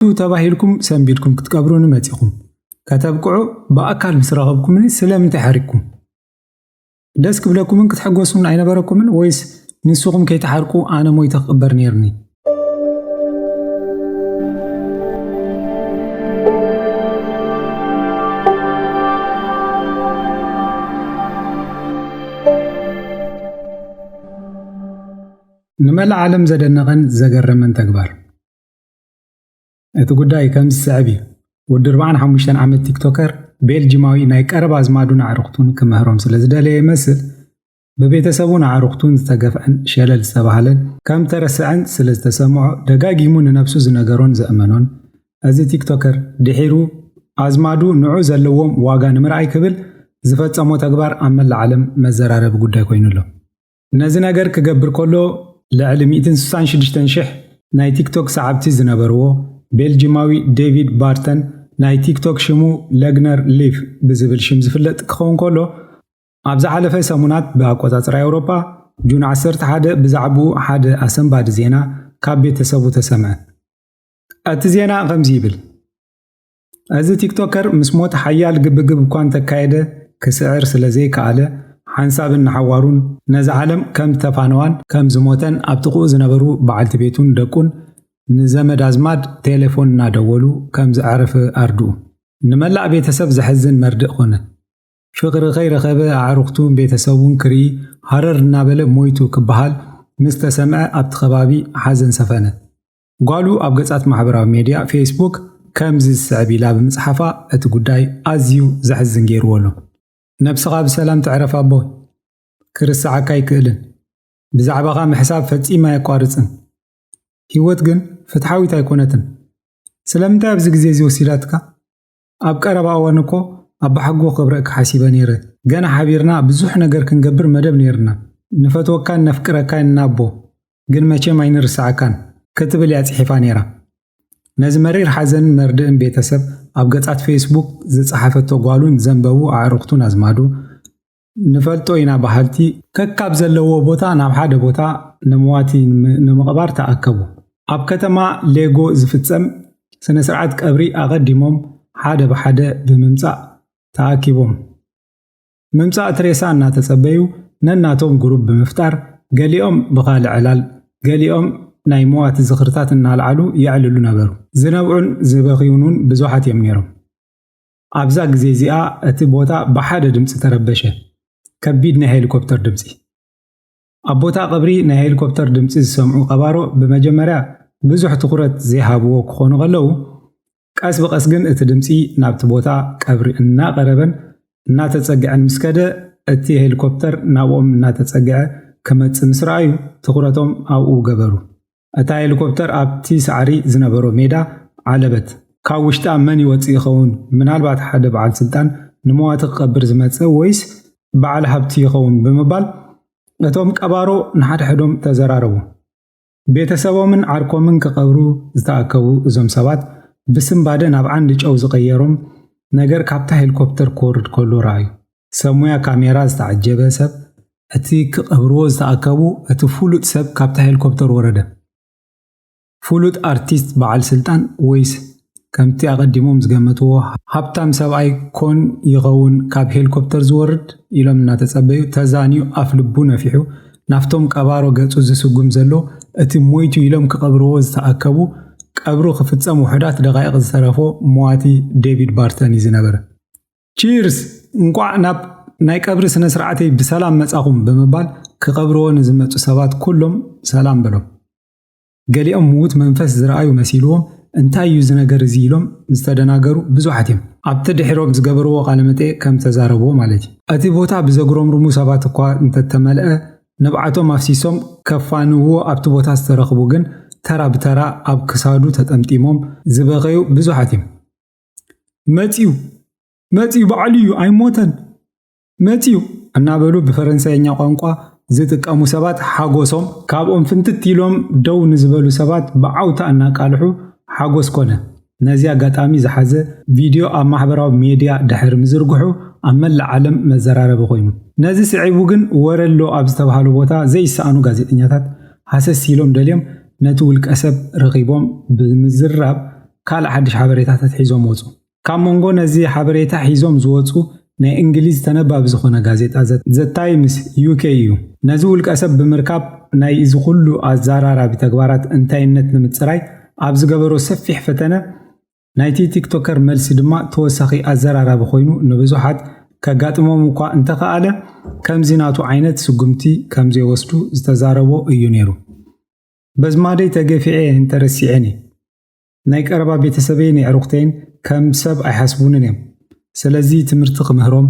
تباهيلكم سنبيلكم كتقبرون ماتيكم كتبقعوا بأكل مسرغبكم من سلام تحرككم داسك بلاكم من كتحقوسون عين بركم من ويس نسوكم كي تحركوا أنا موي تقبر نيرني نمال عالم زدنغن زقر من تكبر እቲ ጉዳይ ከምዚ ስዕብ እዩ ወዲ 45 ዓመት ቲክቶከር ቤልጂማዊ ናይ ቀረባ ኣዝማዱን ኣዕሩኽቱን ክምህሮም ስለ ዝደለየ ይመስል ብቤተሰቡን ኣዕሩኽቱን ዝተገፍዐን ሸለል ዝተባህለን ከም ተረስዐን ስለ ዝተሰምዖ ደጋጊሙ ንነብሱ ዝነገሮን ዘእመኖን እዚ ቲክቶከር ድሒሩ ኣዝማዱ ንዑ ዘለዎም ዋጋ ንምርኣይ ክብል ዝፈጸሞ ተግባር ኣብ መላእ ዓለም መዘራረቢ ጉዳይ ኮይኑሎ ነዚ ነገር ክገብር ከሎ ልዕሊ 166,000 ናይ ቲክቶክ ሰዓብቲ ዝነበርዎ ቤልጂማዊ ዴቪድ ባርተን ናይ ቲክቶክ ሽሙ ለግነር ሊፍ ብዝብል ሽም ዝፍለጥ ክኸውን ከሎ ኣብ ዝሓለፈ ሰሙናት ብኣቆጻጽራ ኤውሮፓ ጁን 11 ብዛዕባኡ ሓደ ኣሰንባዲ ዜና ካብ ቤተሰቡ ተሰምዐ። እቲ ዜና ከምዚ ይብል እዚ ቲክቶከር ምስ ሞት ሓያል ግብግብ እኳ እንተካየደ ክስዕር ስለ ዘይከኣለ ሓንሳብን ሓዋሩን ነዚ ዓለም ከም ተፋነዋን ከም ዝሞተን ኣብ ጥቕኡ ዝነበሩ በዓልቲ ቤቱን ደቁን ንዘመድ ኣዝማድ ቴሌፎን እናደወሉ ከም ዝዕረፈ ኣርድኡ ንመላእ ቤተሰብ ዘሕዝን መርድእ ኾነ ፍቕሪ ከይረኸበ ኣዕሩኽቱን ቤተሰቡን ክርኢ ሃረር እናበለ ሞይቱ ክበሃል ምስ ተሰምዐ ኣብቲ ከባቢ ሓዘን ሰፈነ ጓሉ ኣብ ገጻት ማሕበራዊ ሚድያ ፌስቡክ ከምዚ ዝስዕብ ኢላ ብምጽሓፋ እቲ ጉዳይ ኣዝዩ ዘሕዝን ገይርዎ ኣሎ ነብስኻ ብሰላም ትዕረፍ ኣቦ ክርስዓካ ይክእልን ብዛዕባኻ ምሕሳብ ፈጺማ የቋርጽን ህይወት ግን ፍትሓዊት ኣይኮነትን ስለምንታይ ኣብዚ ግዜ እዚ ወሲዳትካ ኣብ ቀረባ እዋን እኮ ኣብ ሓጎ ክብረክ ሓሲበ ነይረ ገና ሓቢርና ብዙሕ ነገር ክንገብር መደብ ነይርና ንፈትወካን ነፍቅረካን እናቦ ግን መቼም ኣይንርስዓካን ክትብል እያ ጽሒፋ ነይራ ነዚ መሪር ሓዘን መርድእን ቤተሰብ ኣብ ገጻት ፌስቡክ ዝጸሓፈቶ ጓሉን ዘንበቡ ኣዕሩኽቱን ኣዝማዱ ንፈልጦ ኢና ባህልቲ ከካብ ዘለዎ ቦታ ናብ ሓደ ቦታ ነመዋቲ ንምቕባር ተኣከቡ ኣብ ከተማ ሌጎ ዝፍጸም ስነ ስርዓት ቀብሪ ኣቐዲሞም ሓደ ብሓደ ብምምጻእ ተኣኪቦም ምምጻእ ትሬሳ እናተጸበዩ ነናቶም ግሩፕ ብምፍጣር ገሊኦም ብኻልእ ዕላል ገሊኦም ናይ መዋቲ ዝኽርታት እናልዓሉ ይዕልሉ ነበሩ ዝነብዑን ዝበኺዩንን ብዙሓት እዮም ነይሮም ኣብዛ ግዜ እዚኣ እቲ ቦታ ብሓደ ድምፂ ተረበሸ ከቢድ ናይ ሄሊኮፕተር ድምፂ ኣብ ቦታ ቀብሪ ናይ ሄሊኮፕተር ድምፂ ዝሰምዑ ቀባሮ ብመጀመርያ ብዙሕ ትኹረት ዘይሃብዎ ክኾኑ ከለዉ ቀስ ብቐስ ግን እቲ ድምፂ ናብቲ ቦታ ቀብሪ እናቐረበን እናተጸግዐን ምስ ከደ እቲ ሄሊኮፕተር ናብኦም እናተጸግዐ ክመጽእ ምስ ረኣዩ ትኹረቶም ኣብኡ ገበሩ እታ ሄሊኮፕተር ኣብቲ ሳዕሪ ዝነበሮ ሜዳ ዓለበት ካብ ውሽጣ መን ይወፅእ ይኸውን ምናልባት ሓደ በዓል ስልጣን ንመዋቲ ክቐብር ዝመጽእ ወይስ በዓል ሃብቲ ይኸውን ብምባል እቶም ቀባሮ ንሓድሕዶም ተዘራረቡ ቤተሰቦምን ዓርኮምን ክቐብሩ ዝተኣከቡ እዞም ሰባት ብስምባደ ናብ ዓንዲ ጨው ዝቐየሮም ነገር ካብታ ሄሊኮፕተር ክወርድ ከሎ ረኣዩ ሰብ ሞያ ካሜራ ዝተዓጀበ ሰብ እቲ ክቐብርዎ ዝተኣከቡ እቲ ፍሉጥ ሰብ ካብታ ሄሊኮፕተር ወረደ ፍሉጥ ኣርቲስት በዓል ስልጣን ወይስ ከምቲ ኣቐዲሞም ዝገመትዎ ሃብታም ሰብኣይ ኮን ይኸውን ካብ ሄሊኮፕተር ዝወርድ ኢሎም እናተጸበዩ ተዛንዩ ኣፍ ልቡ ነፊሑ ናፍቶም ቀባሮ ገጹ ዝስጉም ዘሎ እቲ ሞይቱ ኢሎም ክቐብርዎ ዝተኣከቡ ቀብሩ ክፍጸም ውሕዳት ደቓይቕ ዝተረፎ መዋቲ ዴቪድ ባርተን እዩ ዝነበረ ቺርስ እንቋዕ ናብ ናይ ቀብሪ ስነ ስርዓተይ ብሰላም መጻኹም ብምባል ክቐብርዎ ንዝመጹ ሰባት ኩሎም ሰላም በሎም ገሊኦም ምዉት መንፈስ ዝረኣዩ መሲልዎም እንታይ እዩ ዝነገር እዚ ኢሎም ዝተደናገሩ ብዙሓት እዮም ኣብቲ ድሒሮም ዝገበርዎ ቃለ መጠይቅ ከም ተዛረብዎ ማለት እዩ እቲ ቦታ ብዘጉረምርሙ ሰባት እኳ እንተተመልአ ነብዓቶም ኣፍሲሶም ከፋንዎ ኣብቲ ቦታ ዝተረኽቡ ግን ተራ ብተራ ኣብ ክሳዱ ተጠምጢሞም ዝበኸዩ ብዙሓት እዮም መጺኡ በዓል እዩ ኣይሞተን መጺኡ እናበሉ ብፈረንሳይኛ ቋንቋ ዝጥቀሙ ሰባት ሓጎሶም ካብኦም ፍንትት ኢሎም ደው ንዝበሉ ሰባት ብዓውታ እናቃልሑ ሓጎስ ኮነ ነዚ ኣጋጣሚ ዝሓዘ ቪድዮ ኣብ ማሕበራዊ ሚድያ ድሕሪ ምዝርግሑ ኣብ መላእ ዓለም መዘራረቢ ኮይኑ ነዚ ስዒቡ ግን ወረሎ ኣብ ዝተባሃሉ ቦታ ዘይሰኣኑ ጋዜጠኛታት ሃሰስ ኢሎም ደልዮም ነቲ ውልቀ ሰብ ረኺቦም ብምዝራብ ካልእ ሓድሽ ሓበሬታታት ሒዞም ወፁ። ካብ መንጎ ነዚ ሓበሬታ ሒዞም ዝወፁ ናይ እንግሊዝ ተነባቢ ዝኾነ ጋዜጣ ዘ ታይምስ ዩኬ እዩ። ነዚ ውልቀ ሰብ ብምርካብ ናይ እዚ ኩሉ ኣዘራራቢ ተግባራት እንታይነት ንምፅራይ ኣብ ዝገበሮ ሰፊሕ ፈተነ ናይቲ ቲክቶከር መልሲ ድማ ተወሳኺ ኣዘራራቢ ኮይኑ ንብዙሓት ከጋጥሞም እኳ እንተኸኣለ ከምዚ ናቱ ዓይነት ስጉምቲ ከም ዘይወስዱ ዝተዛረቦ እዩ ነይሩ። በዝማደይ ተገፊዐ እንተረሲዐኒ ናይ ቀረባ ቤተሰበይ ንዕሩኽተይን ከም ሰብ ኣይሓስቡንን እዮም። ስለዚ ትምህርቲ ክምህሮም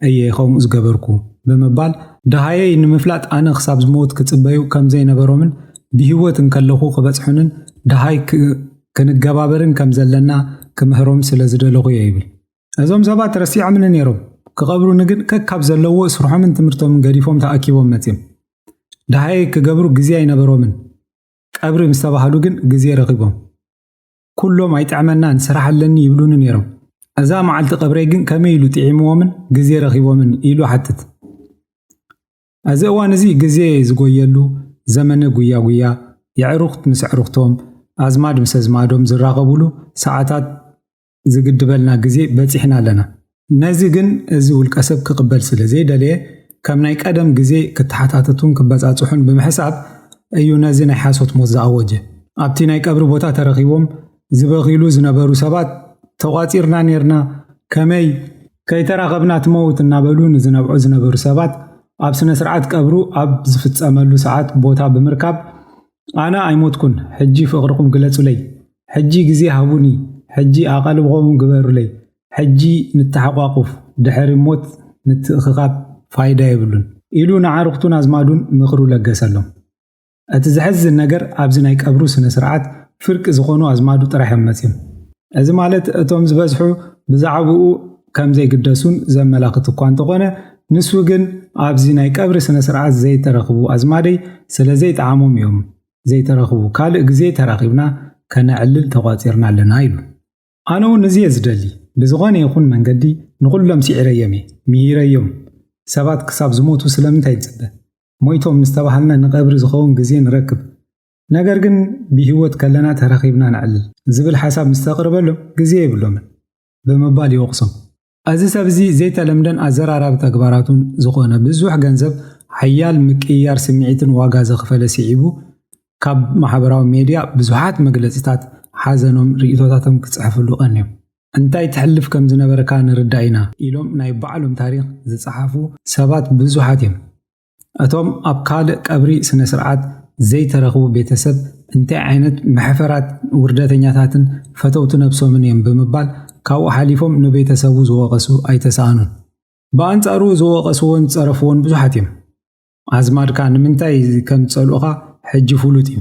እየ ከምኡ ዝገበርኩ ብምባል ድሃየይ ንምፍላጥ ኣነ ክሳብ ዝሞት ክፅበዩ ከም ዘይነበሮምን ብሂወት እንከለኹ ክበፅሑንን ድሃይ ክንገባበርን ከም ዘለና ክምህሮም ስለ ዝደለኹ እየ ይብል። እዞም ሰባት ረሲዖምን ነይሮም ክቐብሩኒ ግን ከካብ ዘለዎ ስርሖምን ትምህርቶምን ገዲፎም ተኣኪቦም መፅዮም። ድሃየይ ክገብሩ ግዜ ኣይነበሮምን። ቀብሪ ምስ ተባሃሉ ግን ግዜ ረኺቦም ኩሎም ኣይጥዕመናን ስራሕ ኣለኒ ይብሉኒ ነይሮም። እዛ መዓልቲ ቀብረይ ግን ከመይ ኢሉ ጥዒምዎምን ግዜ ረኺቦምን ኢሉ ሓትት። እዚ እዋን እዚ ግዜ ዝጎየሉ ዘመነ ጉያ ጉያ የዕሩኽት ምስ ዕሩኽቶም ኣዝማድ ምስ ኣዝማዶም ዝራኸብሉ ሰዓታት ዝግድበልና ግዜ በፂሕና ኣለና። ነዚ ግን እዚ ውልቀ ሰብ ክቕበል ስለ ዘይደለየ ከም ናይ ቀደም ግዜ ክትሓታተቱን ክበፃፅሑን ብምሕሳብ እዩ ነዚ ናይ ሓሶት ሞት ዝኣወጀ። ኣብቲ ናይ ቀብሪ ቦታ ተረኺቦም ዝበኺሉ ዝነበሩ ሰባት ተቋፂርና ነርና ከመይ ከይተራኸብና ትመውት እናበሉ ንዝነብዑ ዝነበሩ ሰባት ኣብ ስነ ስርዓት ቀብሩ ኣብ ዝፍፀመሉ ሰዓት ቦታ ብምርካብ ኣነ ኣይሞትኩን ሕጂ ፍቕርኩም ግለጹለይ፣ ሕጂ ግዜ ሃቡኒ፣ ሕጂ ኣቓልብኹም ግበሩለይ፣ ሕጂ ንተሓቋቁፍ ድሕሪ ሞት ንትእኽኻብ ፋይዳ የብሉን ኢሉ ንዓርኽቱን ኣዝማዱን ምኽሩ ለገሰሎም። እቲ ዝሕዝን ነገር ኣብዚ ናይ ቀብሩ ስነ ስርዓት ፍርቂ ዝኾኑ ኣዝማዱ ጥራሕዮም መፅዮም። እዚ ማለት እቶም ዝበዝሑ ብዛዕባኡ ከም ዘይግደሱን ዘመላኽት እኳ እንተኾነ ንሱ ግን ኣብዚ ናይ ቀብሪ ስነ ስርዓት ዘይተረኽቡ ኣዝማደይ ስለ ዘይጠዓሞም እዮም ዘይተረኽቡ። ካልእ ግዜ ተራኺብና ከነዕልል ተቋፂርና ኣለና ኢሉ። ኣነ እውን እዚ ዝደሊ ብዝኾነ ይኹን መንገዲ ንኹሎም ሲዕረዮም እየ ምሂረዮም። ሰባት ክሳብ ዝሞቱ ስለምንታይ ይፅበ? ሞይቶም ምስ ተባሃልና ንቐብሪ ዝኸውን ግዜ ንረክብ፣ ነገር ግን ብሂወት ከለና ተረኺብና ንዕልል ዝብል ሓሳብ ምስ ተቕርበሎም ግዜ የብሎምን ብምባል ይወቕሶም። እዚ ሰብ እዚ ዘይተለምደን ኣዘራራቢ ተግባራቱን ዝኾነ ብዙሕ ገንዘብ ሓያል ምቅያር ስምዒትን ዋጋ ዘኽፈለ ሲዒቡ ካብ ማሕበራዊ ሜድያ ብዙሓት መግለፂታት ሓዘኖም ርእቶታቶም ክፅሕፍሉ ቀንዮም። እንታይ ትሕልፍ ከም ዝነበረካ ንርዳእ ኢና ኢሎም ናይ ባዕሎም ታሪክ ዝፀሓፉ ሰባት ብዙሓት እዮም። እቶም ኣብ ካልእ ቀብሪ ስነ ስርዓት ዘይተረኽቡ ቤተሰብ እንታይ ዓይነት መሕፈራት ውርደተኛታትን ፈተውቲ ነብሶምን እዮም ብምባል ካብኡ ሓሊፎም ንቤተሰቡ ዝወቐሱ ኣይተሰኣኑን። ብኣንጻሩ ዝወቐስዎን ዝፀረፍዎን ብዙሓት እዮም። ኣዝማድካ ንምንታይ ከም ዝፀልኡኻ ሕጂ ፍሉጥ እዩ።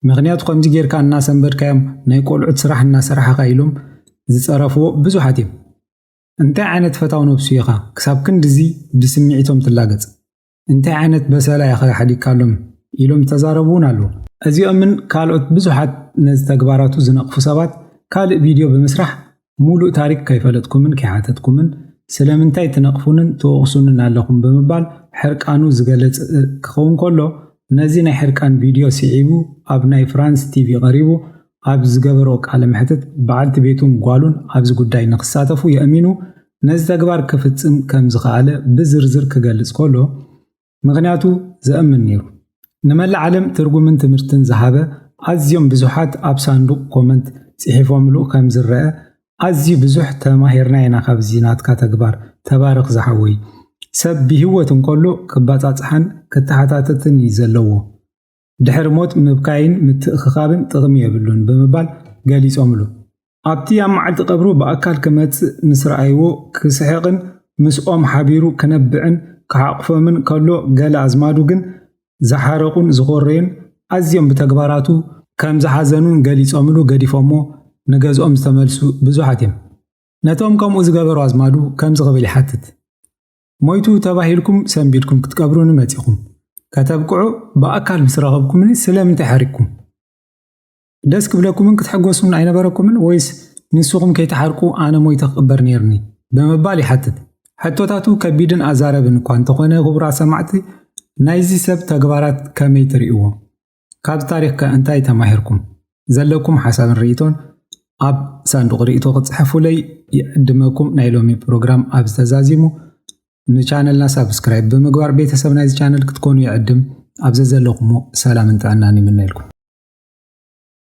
ምክንያቱ ከምዚ ጌርካ እናሰንበድካዮም ናይ ቆልዑት ስራሕ እናሰራሕኻ ኢሎም ዝፀረፍዎ ብዙሓት እዮም። እንታይ ዓይነት ፈታው ነብሱ ኢኻ ክሳብ ክንዲዚ ብስምዒቶም ትላገጽ? እንታይ ዓይነት በሰላ ኢኻ ሓዲካሎም ኢሎም ተዛረቡን ኣለዉ። እዚኦምን ካልኦት ብዙሓት ነዚ ተግባራቱ ዝነቕፉ ሰባት ካልእ ቪድዮ ብምስራሕ ሙሉእ ታሪክ ከይፈለጥኩምን ከይሓተትኩምን ስለምንታይ ትነቕፉንን ተወቕሱንን ኣለኹም ብምባል ሕርቃኑ ዝገለጽ ክኸውን ከሎ ነዚ ናይ ሕርቃን ቪድዮ ሲዒቡ ኣብ ናይ ፍራንስ ቲቪ ቀሪቡ ኣብ ዝገበሮ ቃለ መሕትት በዓልቲ ቤቱን ጓሉን ኣብዚ ጉዳይ ንክሳተፉ የእሚኑ ነዚ ተግባር ክፍጽም ከም ዝኸኣለ ብዝርዝር ክገልጽ ከሎ ምክንያቱ ዘእምን ነይሩ። ንመላእ ዓለም ትርጉምን ትምህርትን ዝሃበ ኣዝዮም ብዙሓት ኣብ ሳንዱቕ ኮመንት ጽሒፎምሉ ከም ዝረአ ኣዝዩ ብዙሕ ተማሂርና ኢና ካብዚ ናትካ ተግባር ተባረኽ ዝሓወይ ሰብ ብሂወት እንከሎ ክባፃፅሓን ክተሓታተትን እዩ ዘለዎ ድሕሪ ሞት ምብካይን ምትእኽኻብን ጥቕሚ የብሉን ብምባል ገሊፆምሉ። ኣብቲ ኣብ መዓልቲ ቀብሩ ብኣካል ክመፅእ ምስ ረኣይዎ ክስሕቕን ምስኦም ሓቢሩ ክነብዕን ክሓቕፎምን ከሎ ገለ ኣዝማዱ ግን ዝሓረቁን ዝኮረዩን ኣዝዮም ብተግባራቱ ከም ዝሓዘኑን ገሊፆምሉ ገዲፎሞ ንገዝኦም ዝተመልሱ ብዙሓት እዮም። ነቶም ከምኡ ዝገበሩ ኣዝማዱ ከምዚ ክብል ይሓትት። ሞይቱ ተባሂልኩም ሰንቢድኩም ክትቀብሩን መፂኹም ከተብቅዑ ብኣካል ምስ ረኸብኩምን ስለምንታይ ሓሪቅኩም? ደስ ክብለኩምን ክትሕጎሱን ኣይነበረኩምን ወይስ ንስኹም ከይተሓርቁ ኣነ ሞይተ ክቕበር ነርኒ ብምባል ይሓትት። ሕቶታቱ ከቢድን ኣዛረብን እኳ እንተኾነ ክቡራ ሰማዕቲ ናይዚ ሰብ ተግባራት ከመይ ትርእይዎ? ካብ ታሪክ እንታይ ተማሂርኩም? ዘለኩም ሓሳብን ርእቶን ኣብ ሳንዱቕ ርእይቶ ክትጽሕፉለይ ይዕድመኩም። ናይ ሎሚ ፕሮግራም ኣብ ዝተዛዚሙ ንቻነልና ሳብስክራይብ ብምግባር ቤተሰብ ናይዚ ቻነል ክትኮኑ ይዕድም። ኣብዚ ዘለኹሞ ሰላምን ጥዕናን ይምነየልኩም።